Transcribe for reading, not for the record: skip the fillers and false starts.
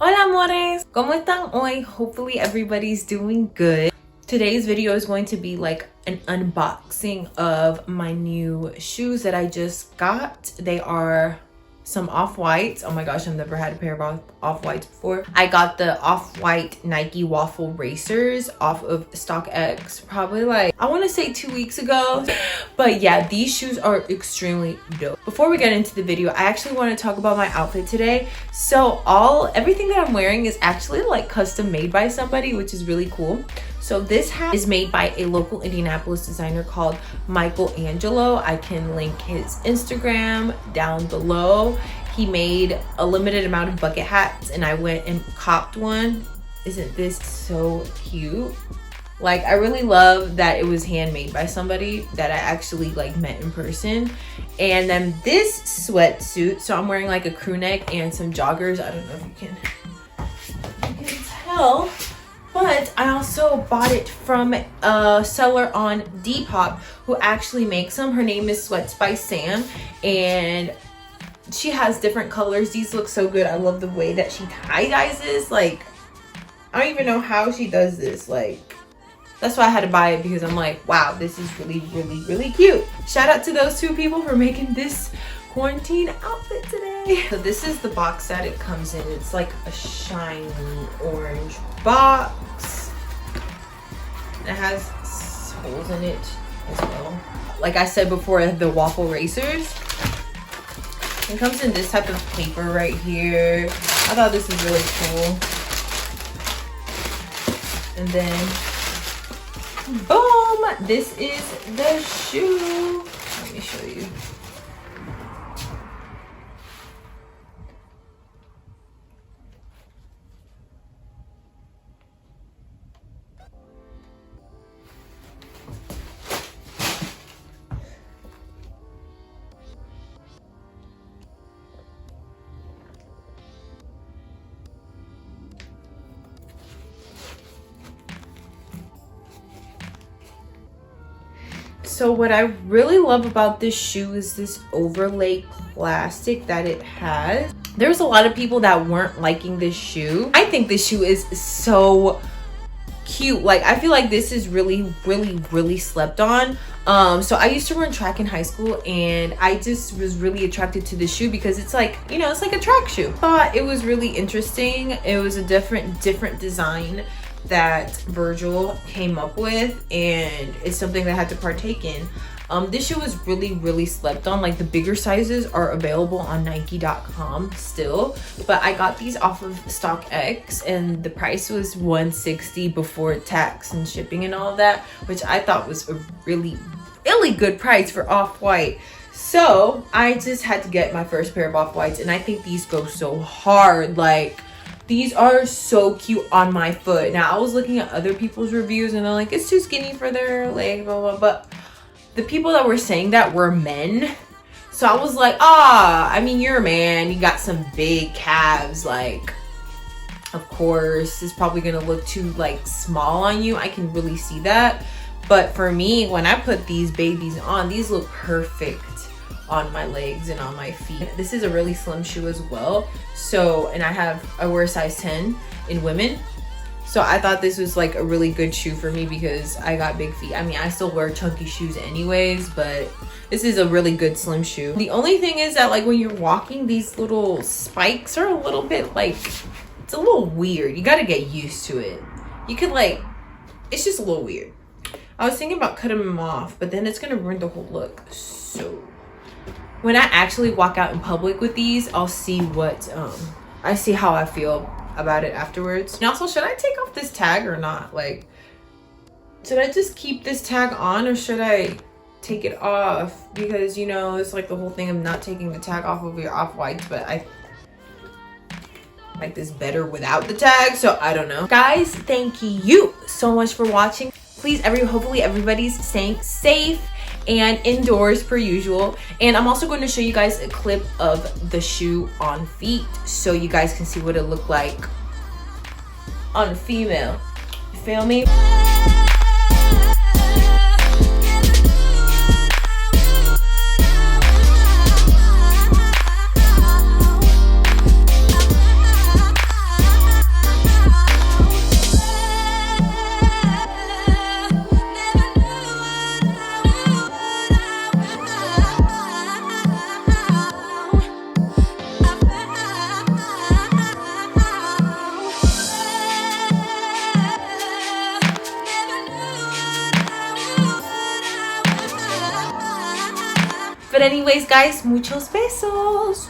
Hola amores, ¿cómo están hoy? Hopefully everybody's doing good. Today's video is going to be like an unboxing of my new shoes that I just got. They are some off-whites. Oh my gosh, I've never had a pair of off-whites before. I got the off-white Nike Waffle racers off of StockX probably like, I want to say 2 weeks ago. But yeah, these shoes are extremely dope. Before we get into the video, I actually want to talk about my outfit today. So everything that I'm wearing is actually like custom made by somebody, which is really cool. So this hat is made by a local Indianapolis designer called Michelangelo. I can link his Instagram down below. He made a limited amount of bucket hats and I went and copped one. Isn't this so cute? Like, I really love that it was handmade by somebody that I actually like met in person. And then this sweatsuit, so I'm wearing like a crew neck and some joggers. I don't know if you can tell. But I also bought it from a seller on Depop who actually makes them. Her name is Sweats by Sam, and she has different colors. These look so good. I love the way that she tie-dyes this. Like, I don't even know how she does this. Like, that's why I had to buy it, because I'm like, wow, this is really, really, really cute. Shout out to those two people for making this quarantine outfit today. So this is the box that it comes in. It's like a shiny orange box. It has holes in it as well. Like I said before, the waffle racers. It comes in this type of paper right here. I thought this was really cool. And then boom, this is the shoe. Let me show you. So what I really love about this shoe is this overlay plastic that it has. There's a lot of people that weren't liking this shoe. I think this shoe is so cute. Like, I feel like this is really, really, really slept on. So I used to run track in high school, and I just was really attracted to this shoe because it's like, you know, it's like a track shoe. Thought it was really interesting. It was a different design that Virgil came up with, and it's something that I had to partake in. This shoe was really, really slept on. Like, the bigger sizes are available on Nike.com still, but I got these off of StockX and the price was $160 before tax and shipping and all of that, which I thought was a really, really good price for off-white. So I just had to get my first pair of off-whites, and I think these go so hard. Like, these are so cute on my foot. Now, I was looking at other people's reviews and they're like, it's too skinny for their leg, blah, blah, but the people that were saying that were men. So I was like, I mean, you're a man, you got some big calves, like, of course, it's probably gonna look too like small on you. I can really see that. But for me, when I put these babies on, these look perfect on my legs and on my feet. This is a really slim shoe as well. So, and I wear a size 10 in women. So I thought this was like a really good shoe for me because I got big feet. I mean, I still wear chunky shoes anyways, but this is a really good slim shoe. The only thing is that, like, when you're walking, these little spikes are a little bit like, it's a little weird. You gotta get used to it. You could like, it's just a little weird. I was thinking about cutting them off, but then it's gonna ruin the whole look. So when I actually walk out in public with these, I'll see what, I see how I feel about it afterwards. And also, should I take off this tag or not? Like, should I just keep this tag on or should I take it off? Because, you know, it's like the whole thing of not taking the tag off of your off-whites, but I like this better without the tag, so I don't know. Guys, thank you so much for watching. Please, hopefully everybody's staying safe and indoors per usual. And I'm also going to show you guys a clip of the shoe on feet so you guys can see what it looked like on a female. You feel me? But anyways, guys, muchos besos.